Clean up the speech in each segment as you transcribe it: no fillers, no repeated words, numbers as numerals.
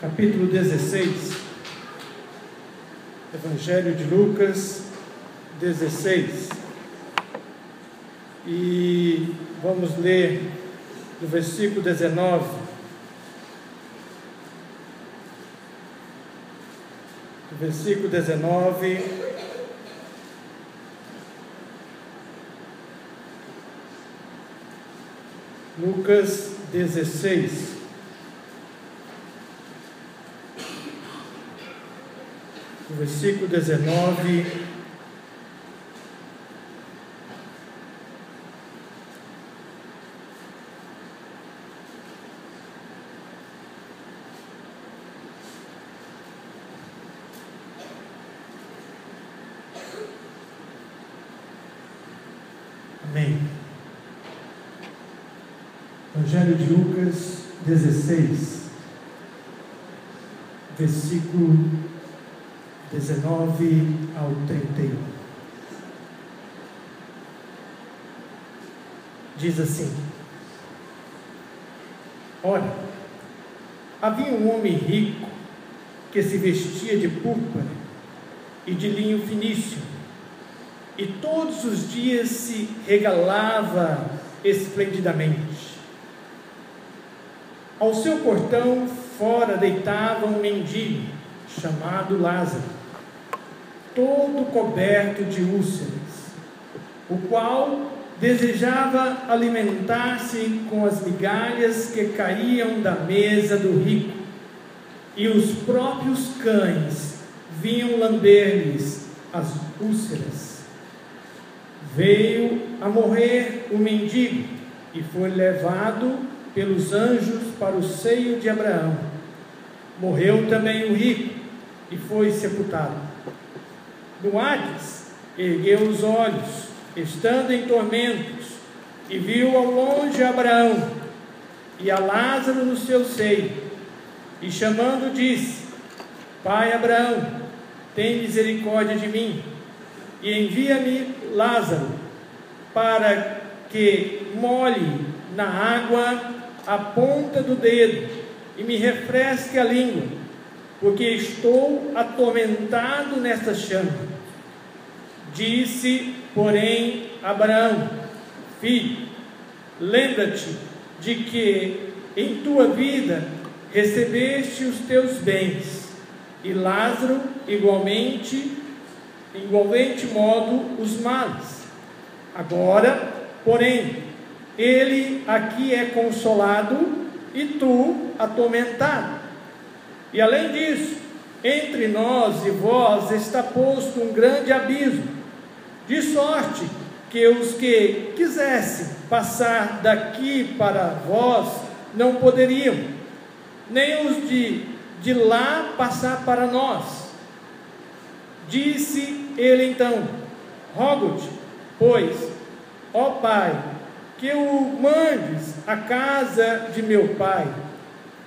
capítulo 16, Evangelho de Lucas 16, e vamos ler do versículo 19, Lucas 16, o versículo 19, amém. Evangelho de Lucas 16, versículo 19 ao 31. Diz assim: Ora, havia um homem rico que se vestia de púrpura e de linho finíssimo, e todos os dias se regalava esplendidamente. Ao seu portão fora deitava um mendigo chamado Lázaro, todo coberto de úlceras, o qual desejava alimentar-se com as migalhas que caíam da mesa do rico, e os próprios cães vinham lamber-lhes as úlceras. Veio a morrer o mendigo e foi levado pelos anjos para o seio de Abraão. Morreu também o rico e foi sepultado. No Hades, ergueu os olhos, estando em tormentos, e viu ao longe Abraão e a Lázaro no seu seio, e chamando disse: Pai Abraão, tem misericórdia de mim, e envia-me Lázaro, para que molhe na água a ponta do dedo e me refresque a língua, porque estou atormentado nesta chama. Disse, porém, Abraão: Filho, lembra-te de que em tua vida recebeste os teus bens, e Lázaro igualmente modo os males. Agora, porém, ele aqui é consolado e tu atormentado. E além disso, entre nós e vós está posto um grande abismo, de sorte que os que quisessem passar daqui para vós não poderiam, nem os de lá passar para nós. Disse ele então: Rogo-te, pois, ó Pai, que o mandes à casa de meu pai,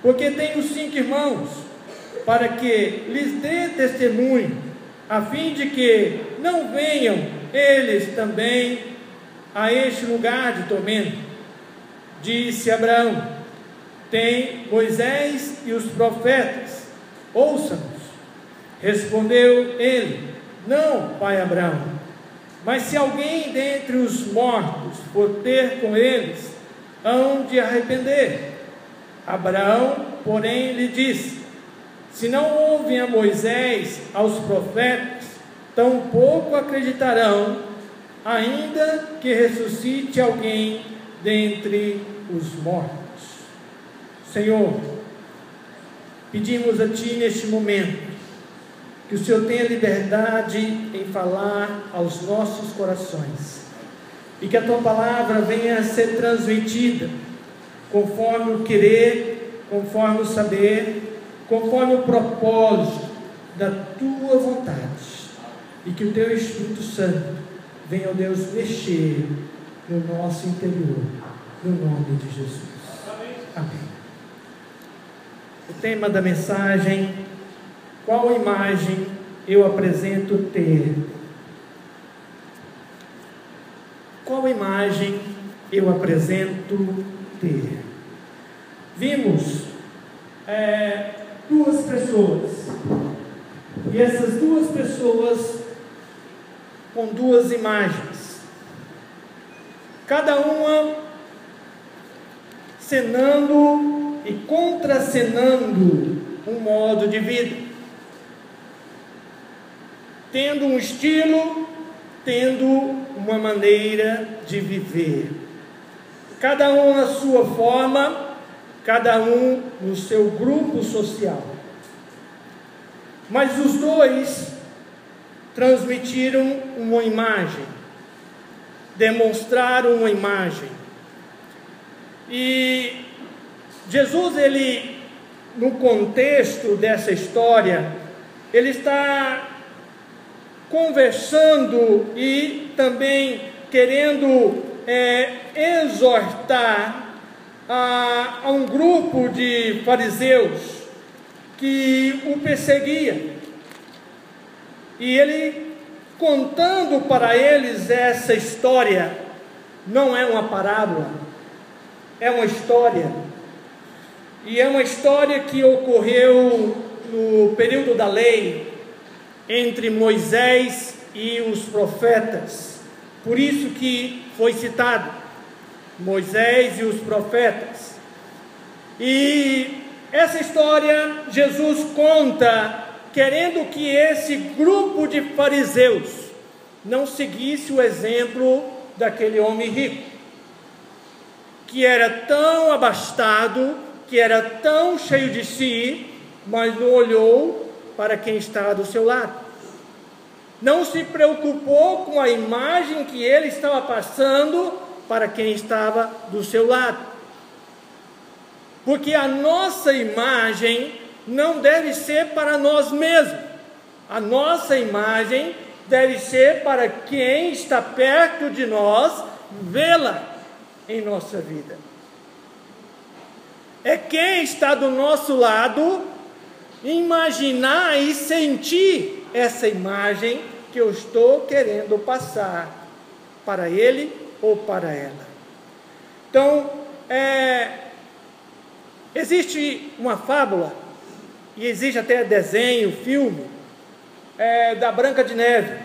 porque tenho 5 irmãos, para que lhes dê testemunho, a fim de que não venham eles também a este lugar de tormento. Disse Abraão: Tem Moisés e os profetas, ouça-nos. Respondeu ele: Não, pai Abraão, mas se alguém dentre os mortos for ter com eles, hão de arrepender. Abraão, porém, lhe disse: Se não ouvem a Moisés, aos profetas, tampouco acreditarão, ainda que ressuscite alguém dentre os mortos. Senhor, pedimos a Ti neste momento que o Senhor tenha liberdade em falar aos nossos corações, e que a Tua palavra venha a ser transmitida conforme o querer, conforme o saber, conforme o propósito da Tua vontade, e que o Teu Espírito Santo venha, ó Deus, mexer no nosso interior, no nome de Jesus. Amém. O tema da mensagem: qual imagem eu apresento ter? Qual imagem eu apresento ter? Vimos duas pessoas. E essas duas pessoas com duas imagens, cada uma cenando e contracenando um modo de vida, tendo um estilo, tendo uma maneira de viver, cada um na sua forma, cada um no seu grupo social. Mas os dois transmitiram uma imagem, demonstraram uma imagem. E Jesus, ele, no contexto dessa história, ele está conversando e também querendo exortar a um grupo de fariseus que o perseguia. E ele, contando para eles essa história, não é uma parábola, é uma história. E é uma história que ocorreu no período da lei, entre Moisés e os profetas. Por isso que foi citado Moisés e os profetas. E essa história Jesus conta querendo que esse grupo de fariseus não seguisse o exemplo daquele homem rico, que era tão abastado, que era tão cheio de si, mas não olhou para quem estava do seu lado. Não se preocupou com a imagem que ele estava passando para quem estava do seu lado. Porque a nossa imagem não deve ser para nós mesmos. A nossa imagem deve ser para quem está perto de nós, vê-la em nossa vida. É quem está do nosso lado imaginar e sentir essa imagem que eu estou querendo passar para ele ou para ela. Então, existe uma fábula, e existe até desenho, filme, da Branca de Neve.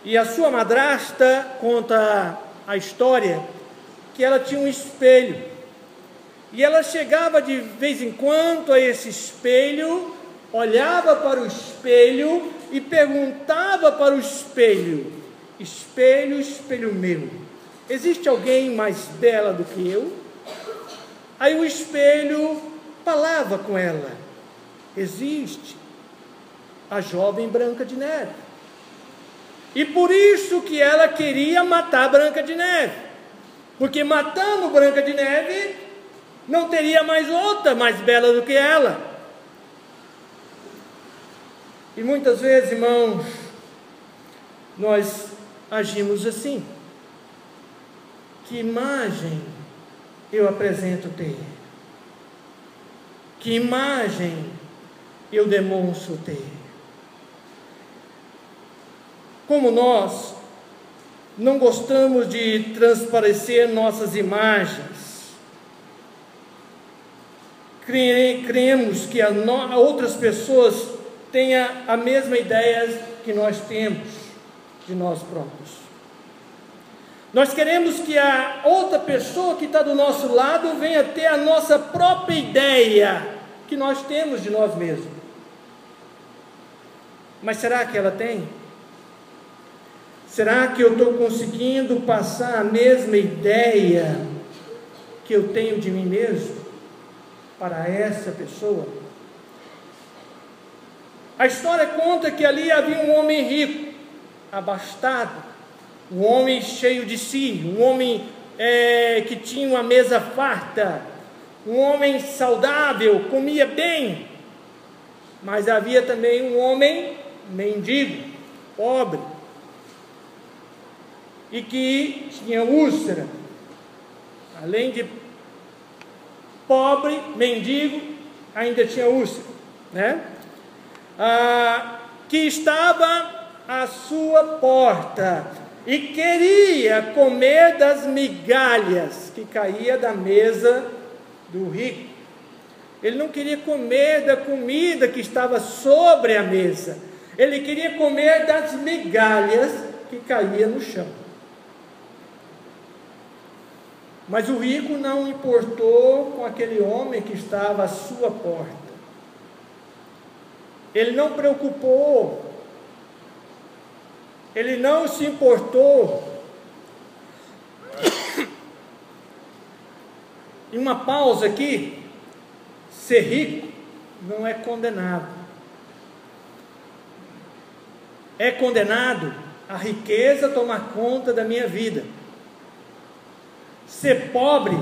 E a sua madrasta conta a história que ela tinha um espelho. E ela chegava de vez em quando a esse espelho, olhava para o espelho e perguntava para o espelho: espelho, espelho meu, existe alguém mais bela do que eu? Aí o espelho falava com ela: existe a jovem Branca de Neve. E por isso que ela queria matar Branca de Neve, porque matando Branca de Neve não teria mais outra mais bela do que ela. E muitas vezes, irmãos, nós agimos assim. Que imagem eu apresento ter? Que imagem eu demonstro ter? Como nós não gostamos de transparecer nossas imagens, creemos que outras pessoas tenham a mesma ideia que nós temos de nós próprios. Nós queremos que a outra pessoa que está do nosso lado venha ter a nossa própria ideia que nós temos de nós mesmos. Mas será que ela tem? Será que eu estou conseguindo passar a mesma ideia que eu tenho de mim mesmo para essa pessoa? A história conta que ali havia um homem rico, abastado, um homem cheio de si, um homem que tinha uma mesa farta, um homem saudável, comia bem. Mas havia também um homem mendigo, pobre, e que tinha úlcera. Além de pobre, mendigo, ainda tinha úlcera, né? Que estava à sua porta e queria comer das migalhas que caía da mesa do rico. Ele não queria comer da comida que estava sobre a mesa. Ele queria comer das migalhas que caíam no chão. Mas o rico não importou com aquele homem que estava à sua porta. Ele não preocupou. Ele não se importou. E uma pausa aqui. Ser rico não é condenado. É condenado a riqueza tomar conta da minha vida. Ser pobre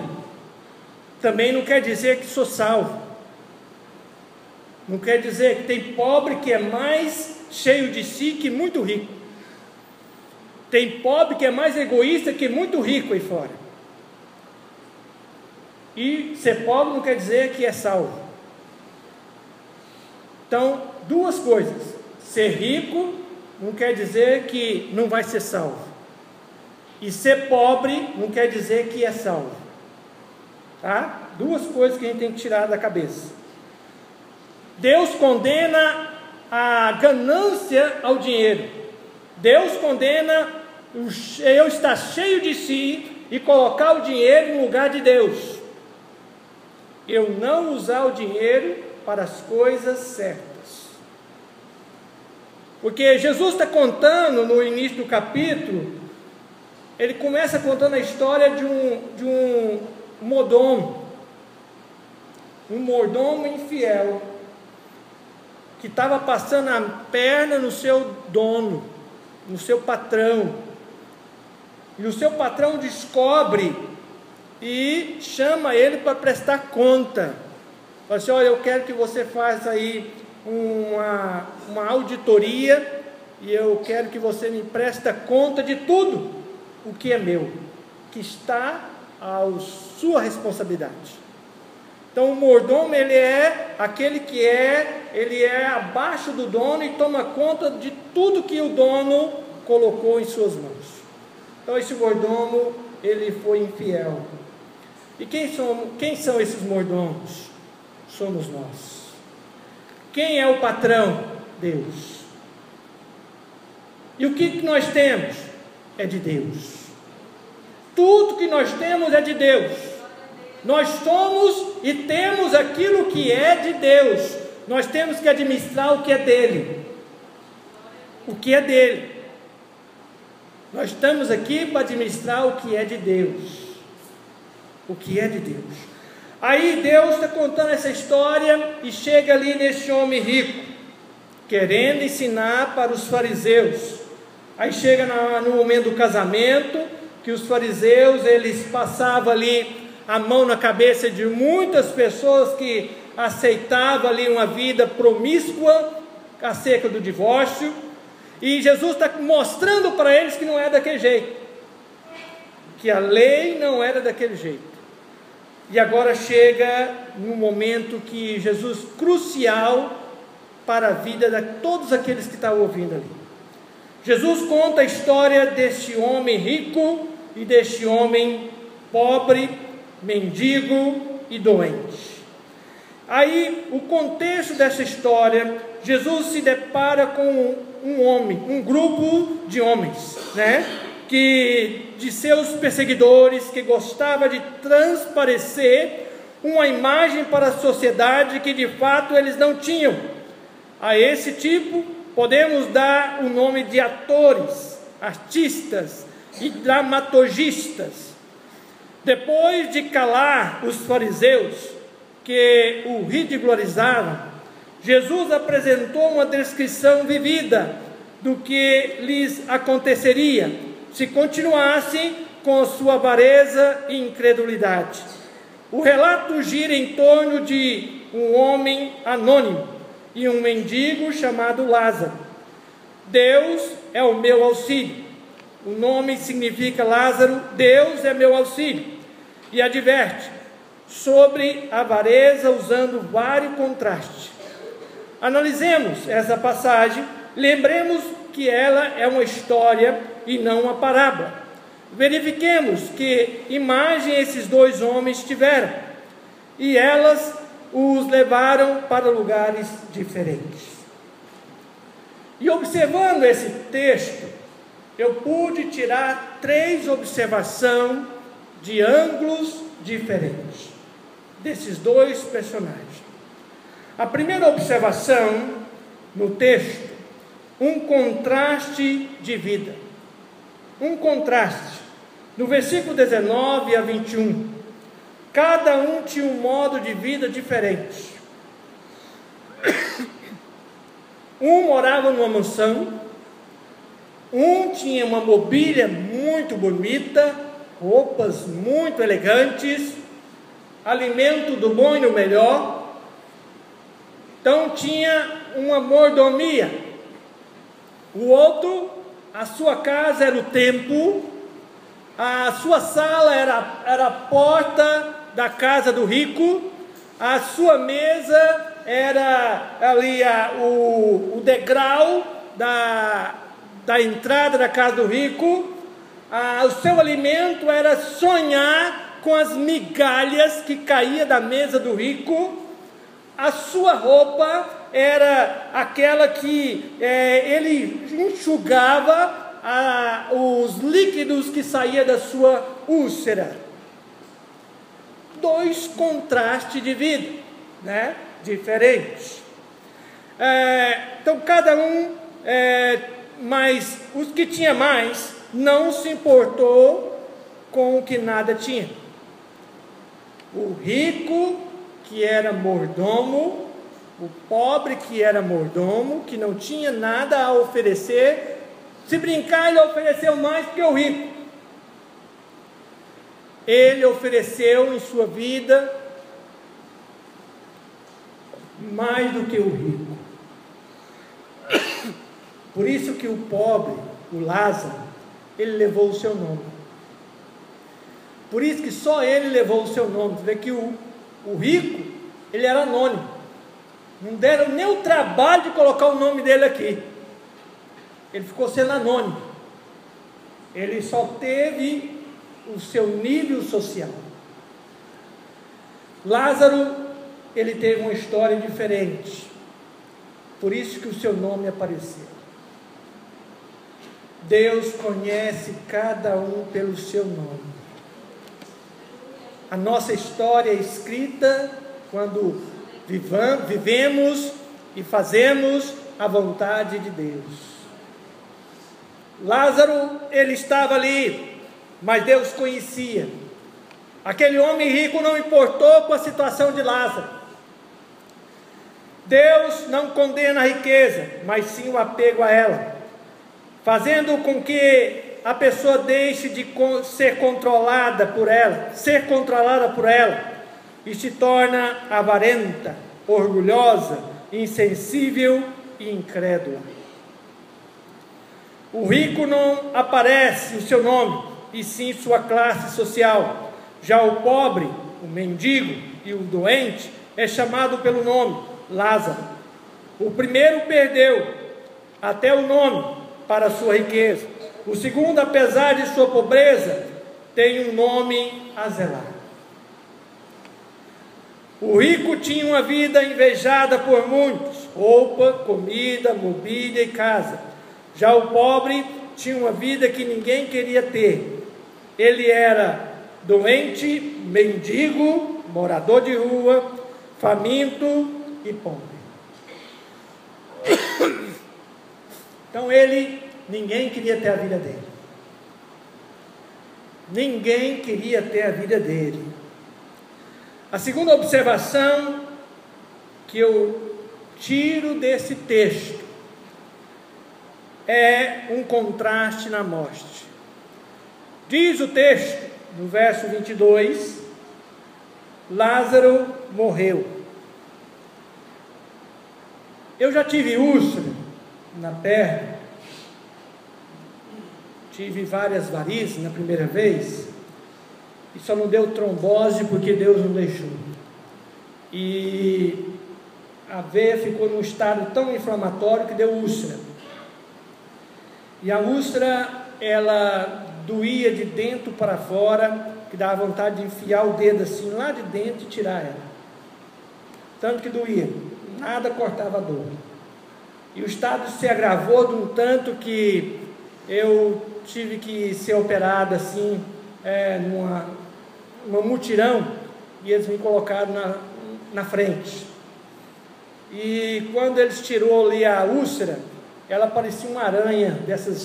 também não quer dizer que sou salvo. Não quer dizer que tem pobre que é mais cheio de si que muito rico. Tem pobre que é mais egoísta que muito rico aí fora. E ser pobre não quer dizer que é salvo. Então, duas coisas. Ser rico não quer dizer que não vai ser salvo. E ser pobre não quer dizer que é salvo. Tá? Duas coisas que a gente tem que tirar da cabeça. Deus condena a ganância ao dinheiro. Deus condena eu estar cheio de si e colocar o dinheiro no lugar de Deus. Eu não usar o dinheiro para as coisas certas. Porque Jesus está contando no início do capítulo, ele começa contando a história de um mordomo. Um mordomo infiel, que estava passando a perna no seu dono, no seu patrão. E o seu patrão descobre e chama ele para prestar conta. Fala assim: olha, eu quero que você faça aí uma auditoria, e eu quero que você me preste conta de tudo o que é meu, que está à sua responsabilidade. Então o mordomo, ele é aquele que ele é abaixo do dono e toma conta de tudo que o dono colocou em suas mãos. Então esse mordomo, ele foi infiel. E quem são esses mordomos? Somos nós. Quem é o patrão? Deus. E o que nós temos? É de Deus. Tudo que nós temos é de Deus. Nós somos e temos aquilo que é de Deus. Nós temos que administrar o que é dele. O que é dele. Nós estamos aqui para administrar o que é de Deus. O que é de Deus. Aí Deus está contando essa história e chega ali nesse homem rico, querendo ensinar para os fariseus. Aí chega no momento do casamento, que os fariseus, eles passavam ali a mão na cabeça de muitas pessoas que aceitavam ali uma vida promíscua acerca do divórcio, e Jesus está mostrando para eles que não é daquele jeito, que a lei não era daquele jeito. E agora chega num momento que Jesus, crucial para a vida de todos aqueles que estão ouvindo ali. Jesus conta a história deste homem rico e deste homem pobre, mendigo e doente. Aí, o contexto dessa história, Jesus se depara com um grupo de homens, de seus perseguidores, que gostava de transparecer uma imagem para a sociedade que de fato eles não tinham. A esse tipo podemos dar o nome de atores, artistas e dramaturgistas. Depois de calar os fariseus que o ridicularizavam, Jesus apresentou uma descrição vivida do que lhes aconteceria se continuassem com sua avareza e incredulidade. O relato gira em torno de um homem anônimo e um mendigo chamado Lázaro. Deus é o meu auxílio. O nome significa Lázaro, Deus é meu auxílio. E adverte sobre a avareza usando vários contrastes. Analisemos essa passagem, lembremos que ela é uma história e não uma parábola. Verifiquemos que imagem esses dois homens tiveram, e elas os levaram para lugares diferentes. E observando esse texto, eu pude tirar 3 observações de ângulos diferentes desses 2 personagens. A primeira observação no texto, um contraste de vida. Um contraste. No versículo 19 a 21, cada um tinha um modo de vida diferente. Um morava numa mansão, um tinha uma mobília muito bonita, roupas muito elegantes, alimento do bom e do melhor. Então tinha uma mordomia. O outro, a sua casa era o templo, a sua sala era a porta da casa do rico, a sua mesa era ali o degrau da entrada da casa do rico, o seu alimento era sonhar com as migalhas que caía da mesa do rico, a sua roupa era aquela que ele enxugava os líquidos que saíam da sua úlcera. 2 contrastes de vida, né? Diferentes. Então cada um, mas os que tinha mais não se importou com o que nada tinha. O rico, que era mordomo, o pobre, que era mordomo, que não tinha nada a oferecer. Se brincar, ele ofereceu mais que o rico. Ele ofereceu em sua vida mais do que o rico. Por isso que o pobre, o Lázaro, ele levou o seu nome. Por isso que só ele levou o seu nome. Você vê que o rico, ele era anônimo. Não deram nem o trabalho de colocar o nome dele aqui. Ele ficou sendo anônimo. Ele só teve o seu nível social. Lázaro, ele teve uma história diferente. Por isso que o seu nome apareceu. Deus conhece cada um pelo seu nome. A nossa história é escrita quando vivemos e fazemos a vontade de Deus. Lázaro, ele estava ali, mas Deus conhecia. Aquele homem rico não importou com a situação de Lázaro. Deus não condena a riqueza, mas sim o apego a ela, fazendo com que a pessoa deixe de ser controlada por ela, e se torna avarenta, orgulhosa, insensível e incrédula. O rico não aparece o seu nome, e sim sua classe social. Já o pobre, o mendigo e o doente é chamado pelo nome Lázaro. O primeiro perdeu até o nome para a sua riqueza. O segundo, apesar de sua pobreza, tem um nome a zelar. O rico tinha uma vida invejada por muitos: roupa, comida, mobília e casa. Já o pobre tinha uma vida que ninguém queria ter. Ele era doente, mendigo, morador de rua, faminto e pobre. Então ninguém queria ter a vida dele. Ninguém queria ter a vida dele. A segunda observação que eu tiro desse texto é um contraste na morte. Diz o texto, no verso 22, Lázaro morreu. Eu já tive úlcera na perna, tive várias varizes na primeira vez, e só não deu trombose porque Deus não deixou. E a veia ficou num estado tão inflamatório que deu úlcera. E a úlcera, ela doía de dentro para fora, que dava vontade de enfiar o dedo assim lá de dentro e tirar ela. tanto que doía, nada cortava a dor. E o estado se agravou de um tanto que eu tive que ser operado assim, numa mutirão, e eles me colocaram na frente. E quando eles tirou ali a úlcera, ela parecia uma aranha dessas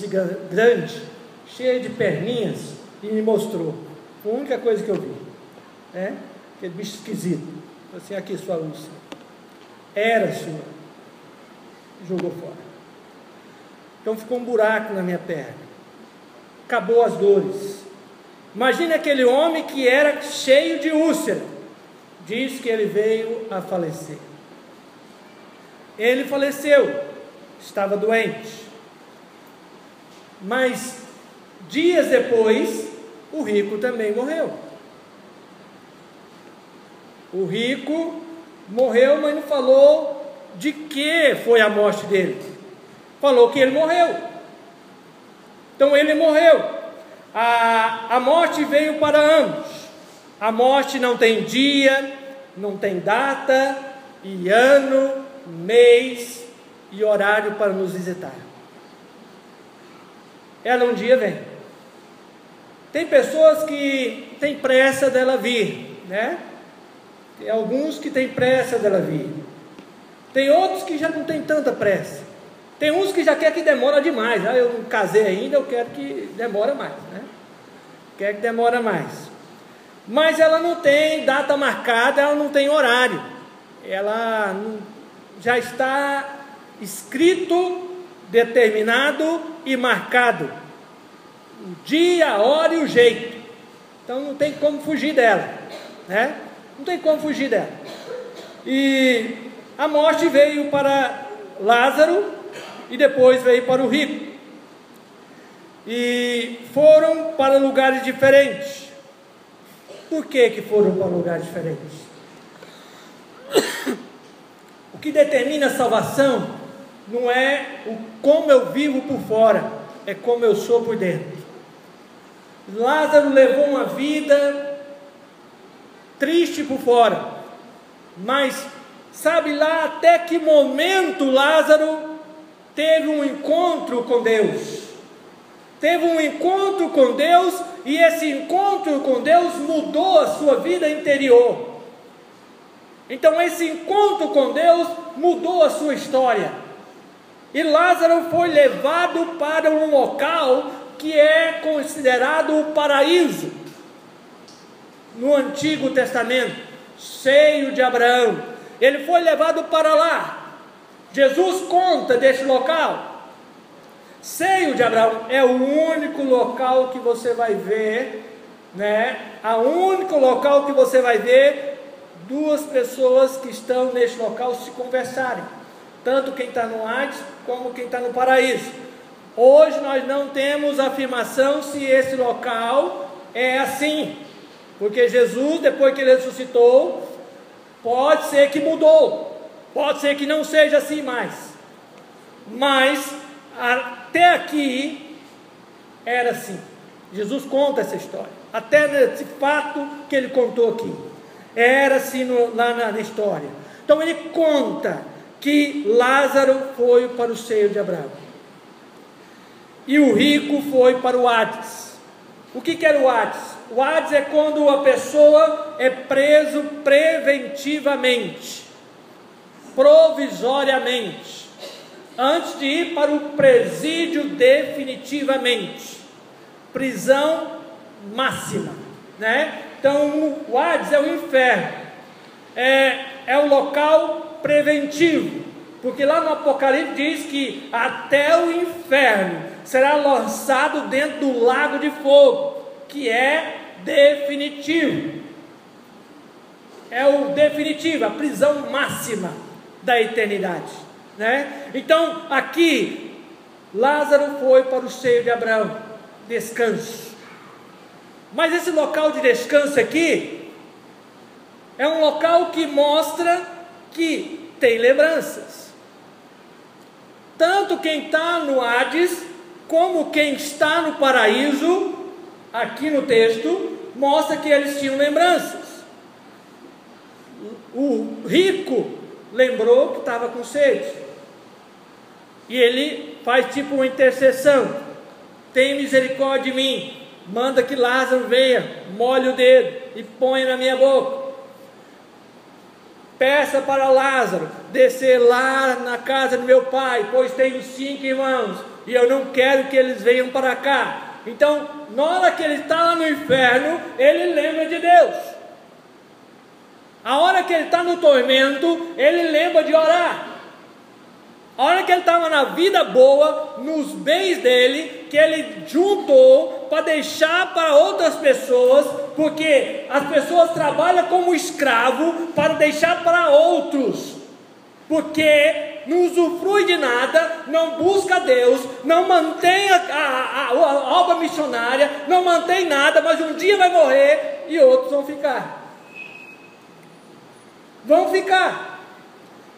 grandes, cheia de perninhas, e me mostrou. Foi a única coisa que eu vi, né? Aquele bicho esquisito. Assim, aqui sua úlcera. Era sua. Jogou fora. Então ficou um buraco na minha perna. Acabou as dores. Imagine aquele homem que era cheio de úlcera. Diz que ele veio a falecer. Ele faleceu. Estava doente. Mas dias depois, o rico também morreu. O rico morreu, mas não falou de que foi a morte dele. Falou que ele morreu. Então ele morreu. A morte veio para ambos. A morte não tem dia, não tem data, e ano, mês e horário para nos visitar. Ela um dia vem. Tem pessoas que têm pressa dela vir, né? Tem alguns que têm pressa dela vir. Tem outros que já não tem tanta pressa. Tem uns que já quer que demora demais. Eu não casei ainda, eu quero que demora mais, né? Quer que demora mais. Mas ela não tem data marcada, ela não tem horário. Ela não, já está escrito, determinado e marcado. O dia, a hora e o jeito. Então não tem como fugir dela, né? Não tem como fugir dela. E a morte veio para Lázaro e depois veio para o rico. E foram para lugares diferentes. Por que foram para lugares diferentes? O que determina a salvação não é como eu vivo por fora, é como eu sou por dentro. Lázaro levou uma vida triste por fora, mas sabe lá até que momento Lázaro teve um encontro com Deus. Teve um encontro com Deus, e esse encontro com Deus mudou a sua vida interior. Então esse encontro com Deus mudou a sua história. E Lázaro foi levado para um local que é considerado o paraíso no Antigo Testamento, seio de Abraão. Ele foi levado para lá. Jesus conta deste local. Seio de Abraão é o único local que você vai ver, né? O único local que você vai ver duas pessoas que estão neste local se conversarem, tanto quem está no Hades como quem está no paraíso. Hoje nós não temos afirmação se esse local é assim, porque Jesus, depois que ele ressuscitou, pode ser que mudou, pode ser que não seja assim mais, mas até aqui era assim. Jesus conta essa história, até nesse fato que ele contou aqui, era assim lá na história. Então ele conta que Lázaro foi para o seio de Abraão, e o rico foi para o Hades. O que era o Hades? O Hades é quando a pessoa é preso preventivamente, provisoriamente, antes de ir para o presídio definitivamente, prisão máxima, né? Então o Hades é o inferno, é o local preventivo, porque lá no Apocalipse diz que até o inferno será lançado dentro do lago de fogo, que é definitivo, é o definitivo, a prisão máxima da eternidade, né? Então aqui Lázaro foi para o seio de Abraão, descanso. Mas esse local de descanso aqui é um local que mostra que tem lembranças. Tanto quem está no Hades como quem está no paraíso, aqui no texto, mostra que eles tinham lembranças. O rico lembrou que estava com sede, e ele faz tipo uma intercessão: tem misericórdia de mim, manda que Lázaro venha, molhe o dedo e ponha na minha boca. Peça para Lázaro descer lá na casa do meu pai, pois tenho 5 irmãos, e eu não quero que eles venham para cá. Então, na hora que ele está lá no inferno, ele lembra de Deus. A hora que ele está no tormento, ele lembra de orar. A hora que ele estava na vida boa, nos bens dele, que ele juntou para deixar para outras pessoas, porque as pessoas trabalham como escravo para deixar para outros, porque não usufrui de nada, não busca Deus, não mantém a obra missionária, não mantém nada, mas um dia vai morrer e outros vão ficar.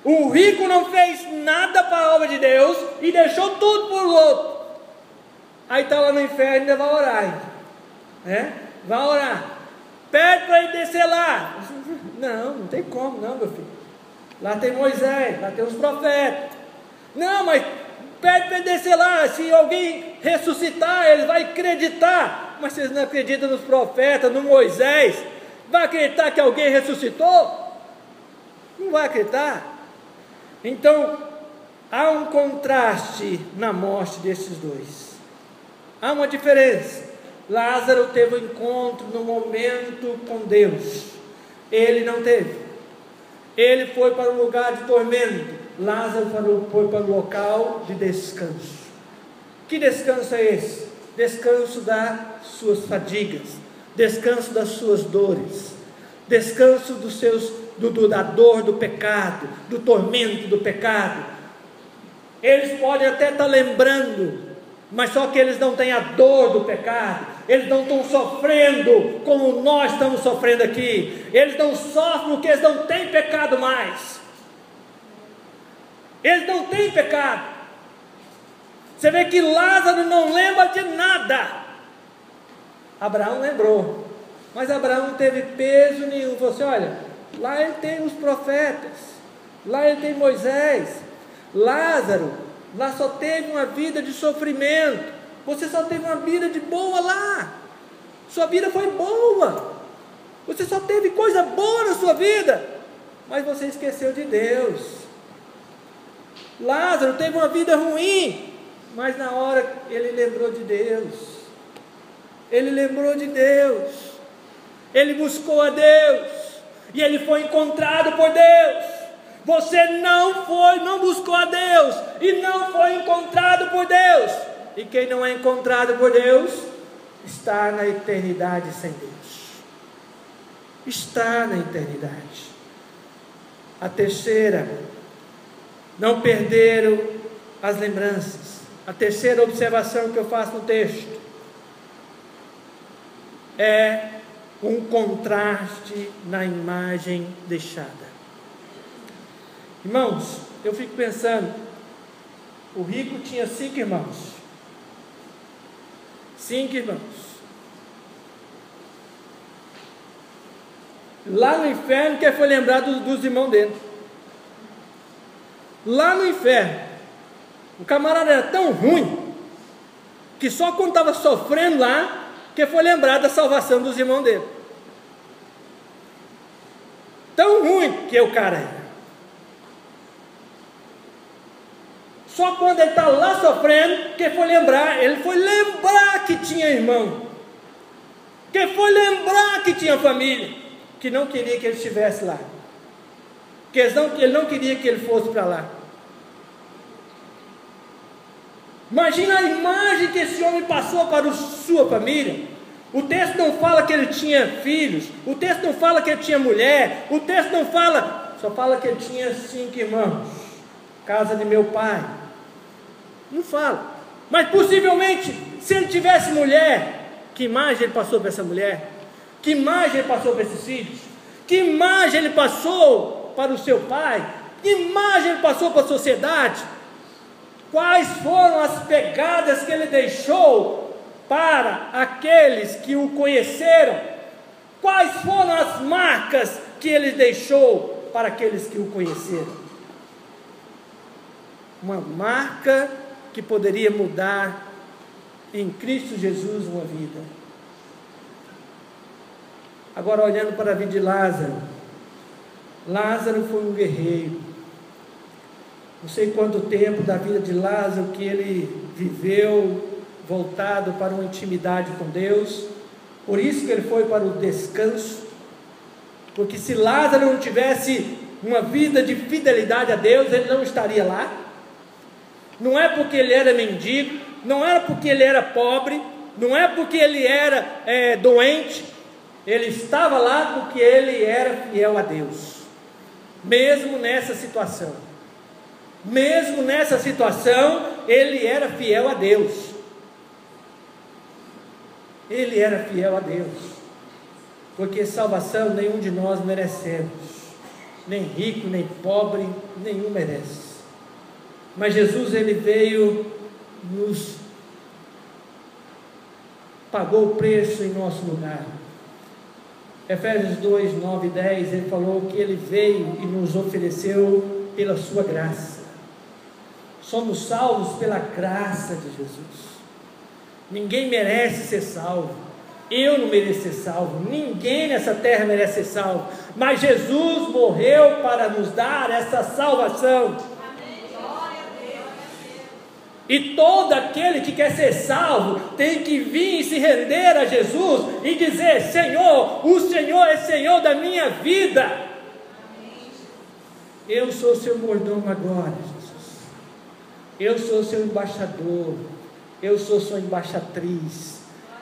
O rico não fez nada para a obra de Deus e deixou tudo por outro. Aí está lá no inferno e ainda vai orar, vai orar. Pede para ele descer lá. Não tem como não, meu filho. Lá tem Moisés, lá tem os profetas. Não, mas pede para ele descer lá. Se alguém ressuscitar, ele vai acreditar. Mas vocês não acreditam nos profetas, no Moisés? Vai acreditar que alguém ressuscitou? Não vai acreditar. Então, há um contraste na morte desses dois. Há uma diferença. Lázaro teve um encontro no momento com Deus. Ele não teve. Ele foi para um lugar de tormento. Lázaro foi para um local de descanso. Que descanso é esse? Descanso das suas fadigas, descanso das suas dores, descanso da dor do pecado, do tormento do pecado. Eles podem até estar lembrando, mas só que eles não têm a dor do pecado. Eles não estão sofrendo como nós estamos sofrendo aqui. Eles não sofrem porque eles não têm pecado mais. Eles não têm pecado. Você vê que Lázaro não lembra de nada. Abraão lembrou, mas Abraão não teve peso nenhum. Falou assim: olha, lá ele tem os profetas, lá ele tem Moisés. Lázaro, lá só teve uma vida de sofrimento. Você só teve uma vida de boa lá. Sua vida foi boa. Você só teve coisa boa na sua vida, mas você esqueceu de Deus. Lázaro teve uma vida ruim, mas na hora ele lembrou de Deus. Ele lembrou de Deus. Ele buscou a Deus. E ele foi encontrado por Deus. Você não buscou a Deus e não foi encontrado por Deus. E quem não é encontrado por Deus está na eternidade sem Deus. Está na eternidade. A terceira, não perderam as lembranças. A terceira observação que eu faço no texto é um contraste na imagem deixada. Irmãos, eu fico pensando, o rico tinha 5 irmãos. 5 irmãos. Lá no inferno, quem foi lembrado dos irmãos dele? Lá no inferno, o camarada era tão ruim, que só quando estava sofrendo lá, que foi lembrado da salvação dos irmãos dele. Tão ruim que o cara era. Só quando ele está lá sofrendo, que foi lembrar, ele foi lembrar que tinha irmão, que foi lembrar que tinha família, que não queria que ele estivesse lá, que ele não queria que ele fosse para lá. Imagina a imagem que esse homem passou para a sua família. O texto não fala que ele tinha filhos, o texto não fala que ele tinha mulher, o texto não fala, só fala que ele tinha 5 irmãos, casa de meu pai. Não fala, mas possivelmente, se ele tivesse mulher, que imagem ele passou para essa mulher? Que imagem ele passou para esses filhos? Que imagem ele passou para o seu pai? Que imagem ele passou para a sociedade? Quais foram as pegadas que ele deixou para aqueles que o conheceram? Quais foram as marcas que ele deixou para aqueles que o conheceram. Uma marca que poderia mudar em Cristo Jesus uma vida. Agora, olhando para a vida de Lázaro, Lázaro foi um guerreiro. Não sei quanto tempo da vida de Lázaro que ele viveu voltado para uma intimidade com Deus. Por isso que ele foi para o descanso. Porque se Lázaro não tivesse uma vida de fidelidade a Deus, ele não estaria lá. Não é porque ele era mendigo, não era porque ele era pobre, não é porque ele era doente. Ele estava lá porque ele era fiel a Deus. Mesmo nessa situação. Mesmo nessa situação, ele era fiel a Deus. Ele era fiel a Deus. Porque salvação nenhum de nós merecemos. Nem rico, nem pobre, nenhum merece. Mas Jesus, ele veio, pagou o preço em nosso lugar. Efésios 2, 9 e 10, ele falou que ele veio e nos ofereceu pela sua graça. Somos salvos pela graça de Jesus. Ninguém merece ser salvo. Eu não mereço ser salvo. Ninguém nessa terra merece ser salvo. Mas Jesus morreu para nos dar essa salvação. E todo aquele que quer ser salvo tem que vir e se render a Jesus e dizer: Senhor, o Senhor é Senhor da minha vida. Eu sou seu mordomo agora, Jesus. Eu sou seu embaixador. Eu sou sua embaixatriz.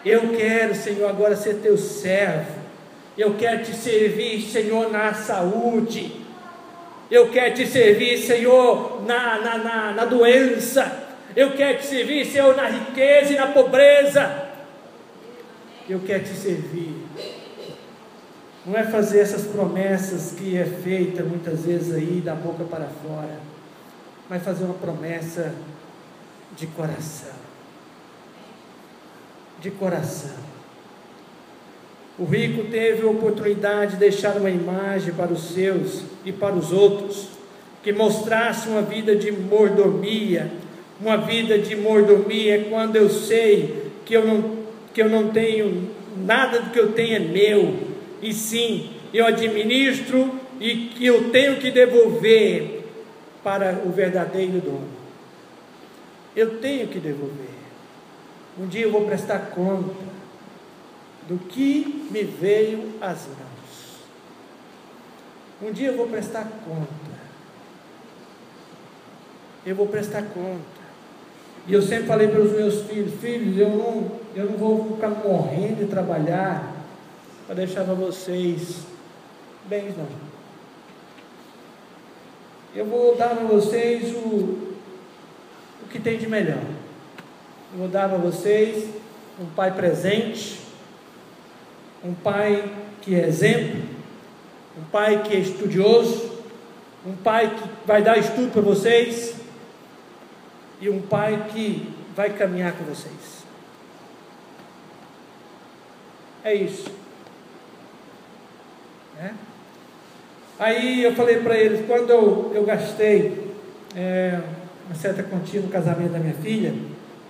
Eu quero, Senhor, agora ser teu servo. Eu quero te servir, Senhor, na saúde. Eu quero te servir, Senhor, na doença. Eu quero te servir, Senhor, na riqueza e na pobreza. Eu quero te servir. Não é fazer essas promessas que é feita muitas vezes aí da boca para fora, mas fazer uma promessa de coração. De coração. O rico teve a oportunidade de deixar uma imagem para os seus e para os outros, que mostrasse uma vida de mordomia. Uma vida de mordomia é quando eu sei que eu não tenho nada do que eu tenho é meu, e sim, eu administro e que eu tenho que devolver para o verdadeiro dono. Eu tenho que devolver. Um dia eu vou prestar conta do que me veio às mãos. Um dia eu vou prestar conta. Eu vou prestar conta. E eu sempre falei para os meus filhos: filhos, eu não vou ficar morrendo de trabalhar para deixar para vocês bens, não. Eu vou dar para vocês o que tem de melhor. Eu vou dar para vocês um pai presente, um pai que é exemplo, um pai que é estudioso, um pai que vai dar estudo para vocês, e um pai que vai caminhar com vocês. É isso. Aí eu falei para eles, quando eu gastei uma certa quantia no casamento da minha filha,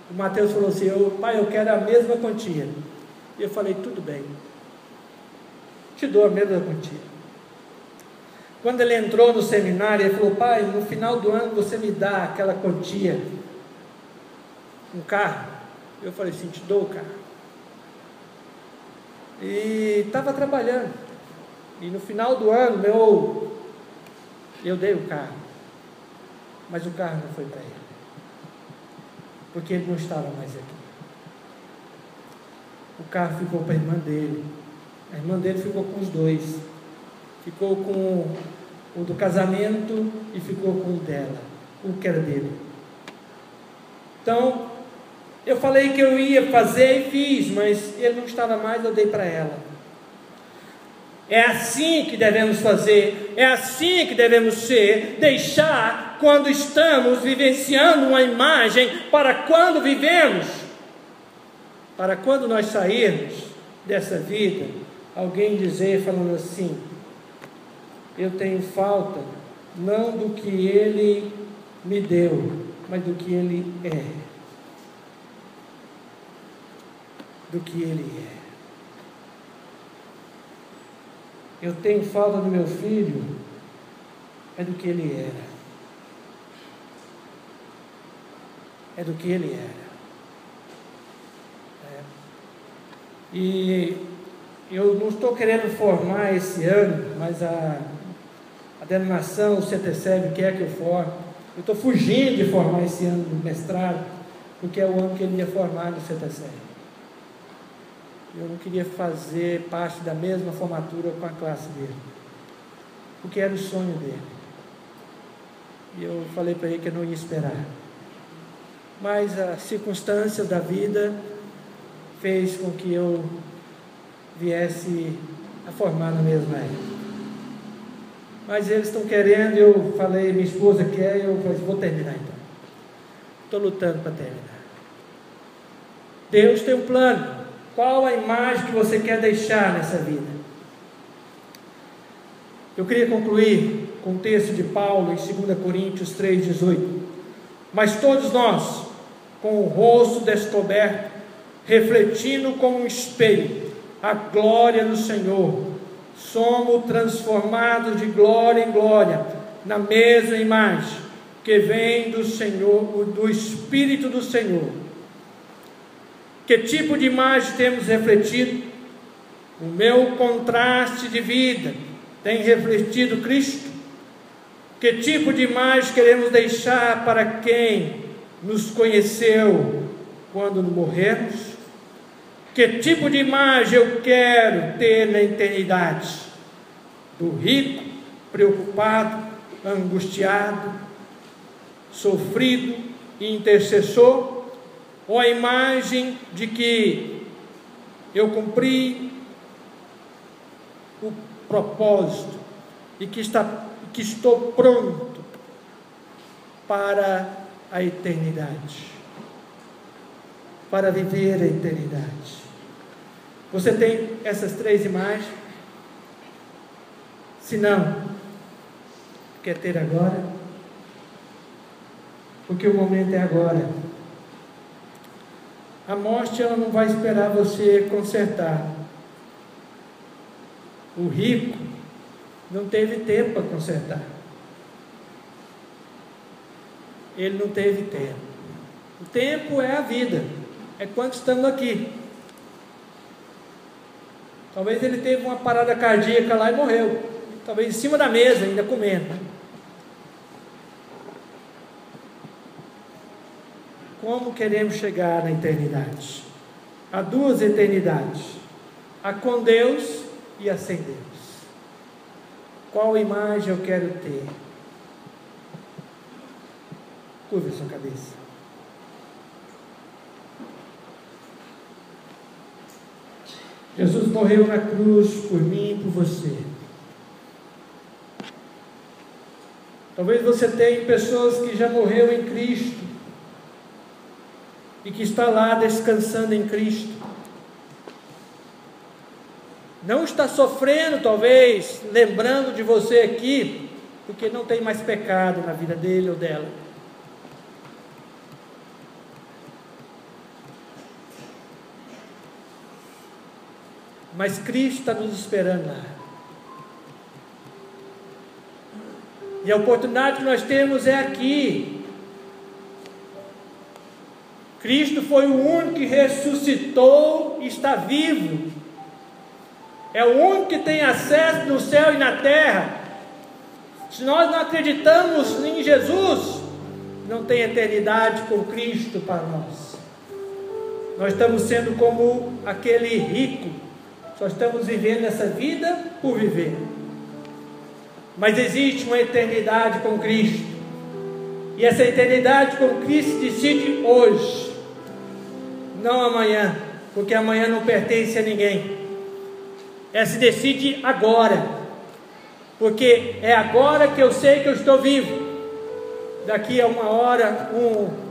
o Mateus falou assim: pai, eu quero a mesma quantia. E eu falei: tudo bem, te dou a mesma quantia. Quando ele entrou no seminário, ele falou: pai, no final do ano você me dá aquela quantia, um carro? Eu falei assim: te dou o carro. E estava trabalhando, e no final do ano eu dei o carro, mas o carro não foi para ele, porque ele não estava mais aqui. O carro ficou para a irmã dele. A irmã dele ficou com os dois, ficou com o do casamento e ficou com o dela, o que era dele. Então eu falei que eu ia fazer e fiz, mas ele não estava mais, eu dei para ela. É assim que devemos fazer, é assim que devemos ser, deixar quando estamos vivenciando uma imagem, para quando vivemos, para quando nós sairmos dessa vida, alguém dizer, falando assim: eu tenho falta não do que Ele me deu, mas do que Ele é. Do que Ele é. Eu tenho falta do meu filho, é do que ele era. É do que ele era. E eu não estou querendo formar esse ano, mas a denominação, o CTSEB quer que eu forme. Eu estou fugindo de formar esse ano no mestrado, porque é o ano que ele ia formar no CTSEB. Eu não queria fazer parte da mesma formatura com a classe dele, porque era o sonho dele. E eu falei para ele que eu não ia esperar. Mas as circunstâncias da vida fez com que eu viesse a formar na mesma época. Mas eles estão querendo, eu falei, minha esposa quer, eu falei, vou terminar então. Estou lutando para terminar. Deus tem um plano. Qual a imagem que você quer deixar nessa vida? Eu queria concluir com o texto de Paulo em 2 Coríntios 3,18. Mas todos nós, com o rosto descoberto, refletindo como um espelho a glória do Senhor, somos transformados de glória em glória, na mesma imagem que vem do Senhor, do Espírito do Senhor. Que tipo de imagem temos refletido? O meu contraste de vida tem refletido Cristo? Que tipo de imagem queremos deixar para quem nos conheceu quando morrermos? Que tipo de imagem eu quero ter na eternidade? Do rico, preocupado, angustiado, sofrido e intercessor? Ou a imagem de que eu cumpri o propósito e que estou pronto para a eternidade, para viver a eternidade? Você tem essas três imagens? Se não, quer ter agora? Porque o momento é agora. A morte, ela não vai esperar você consertar. O rico não teve tempo para consertar. Ele não teve tempo. O tempo é a vida, é quando estamos aqui. Talvez ele teve uma parada cardíaca lá e morreu, talvez em cima da mesa ainda comendo. Como queremos chegar na eternidade? Há duas eternidades, a com Deus e a sem Deus. Qual imagem eu quero ter? Curva a sua cabeça. Jesus morreu na cruz por mim e por você. Talvez você tenha pessoas que já morreram em Cristo e que está lá descansando em Cristo. Não está sofrendo, talvez, lembrando de você aqui, porque não tem mais pecado na vida dele ou dela. Mas Cristo está nos esperando lá. E a oportunidade que nós temos é aqui. Cristo foi o único que ressuscitou e está vivo. É o único que tem acesso no céu e na terra. Se nós não acreditamos em Jesus, não tem eternidade com Cristo para nós. Nós estamos sendo como aquele rico, só estamos vivendo essa vida por viver. Mas existe uma eternidade com Cristo, e essa eternidade com Cristo decide hoje, não amanhã, porque amanhã não pertence a ninguém. Ela se decide agora, porque é agora que eu sei que eu estou vivo. Daqui a 1 hora,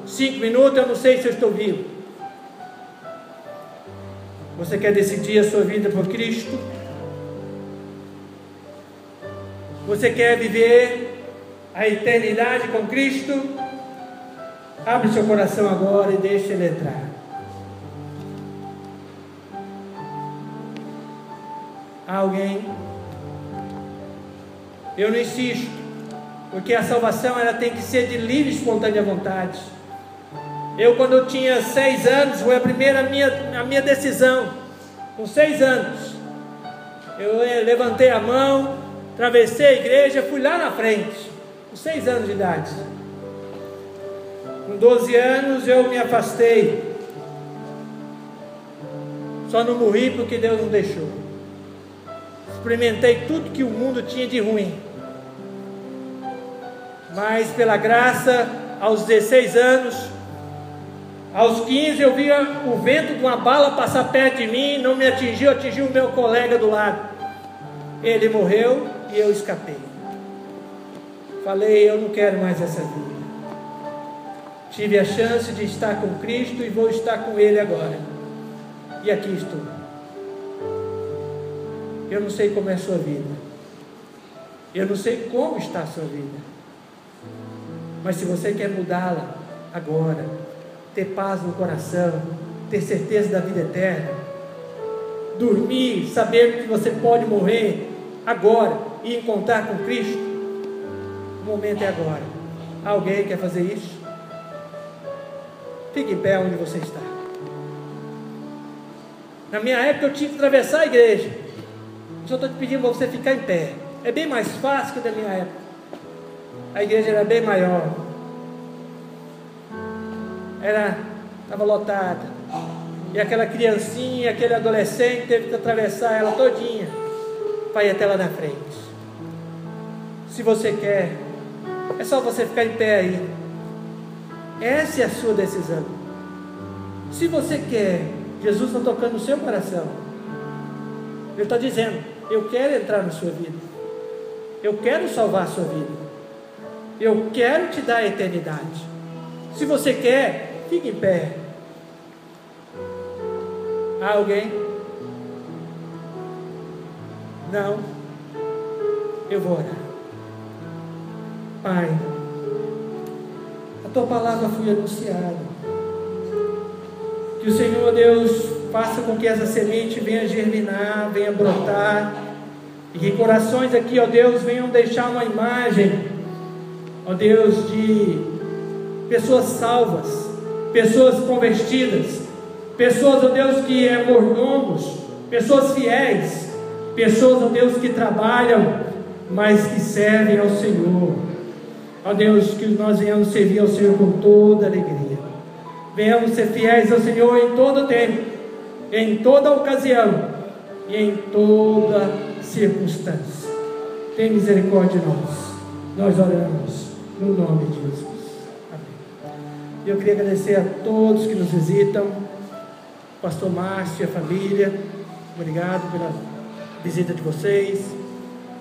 5 minutos, eu não sei se eu estou vivo. Você quer decidir a sua vida por Cristo? Você quer viver a eternidade com Cristo? Abre seu coração agora e deixe Ele entrar. Há alguém? Eu não insisto, porque a salvação ela tem que ser de livre e espontânea vontade. Quando eu tinha 6 anos, foi a minha decisão. Com 6 anos, eu levantei a mão, atravessei a igreja, fui lá na frente, com 6 anos de idade. Com 12 anos eu me afastei, só não morri porque Deus não deixou. Experimentei tudo que o mundo tinha de ruim, mas pela graça, aos 16 anos, aos 15 eu via o vento de uma bala passar perto de mim, não me atingiu, atingiu o meu colega do lado. Ele morreu e eu escapei. Falei, eu não quero mais essa vida. Tive a chance de estar com Cristo e vou estar com Ele agora. E aqui estou. Eu não sei como é a sua vida. Eu não sei como está a sua vida. Mas se você quer mudá-la agora, ter paz no coração, ter certeza da vida eterna, dormir, saber que você pode morrer agora e encontrar com Cristo, o momento é agora. Alguém quer fazer isso? Fique em pé onde você está. Na minha época eu tinha que atravessar a igreja. Eu só estou te pedindo para você ficar em pé. É bem mais fácil que da minha época. A igreja era bem maior. Estava lotada. E aquela criancinha, aquele adolescente teve que atravessar ela todinha para ir até lá na frente. Se você quer, é só você ficar em pé aí. Essa é a sua decisão. Se você quer, Jesus está tocando no seu coração. Ele está dizendo, eu quero entrar na sua vida. Eu quero salvar a sua vida. Eu quero te dar a eternidade. Se você quer, fique em pé. Há alguém? Não? Eu vou orar. Pai, a tua palavra foi anunciada. Que o Senhor Deus faça com que essa semente venha germinar, venha brotar, e que corações aqui, ó Deus, venham deixar uma imagem, ó Deus, de pessoas salvas, pessoas convertidas, pessoas, ó Deus, que é mordomos, pessoas fiéis, pessoas, ó Deus, que trabalham, mas que servem ao Senhor. Ó Deus, que nós venhamos servir ao Senhor com toda alegria. Venhamos ser fiéis ao Senhor em todo tempo, em toda ocasião e em toda circunstância. Tem misericórdia de nós. Nós oramos no nome de Jesus. Amém. Eu queria agradecer a todos que nos visitam. Pastor Márcio e a família, obrigado pela visita de vocês.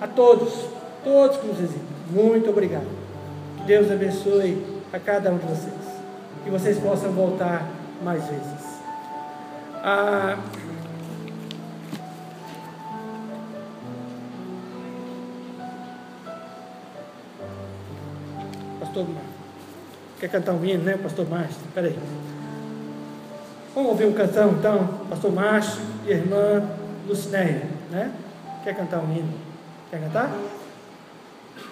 A todos que nos visitam, muito obrigado. Que Deus abençoe a cada um de vocês. Que vocês possam voltar mais vezes. Pastor Márcio, quer cantar um hino, né, Pastor Márcio? Espera aí. Vamos ouvir uma canção então, Pastor Márcio e a irmã Lucinéia, né? Quer cantar um hino? Quer cantar?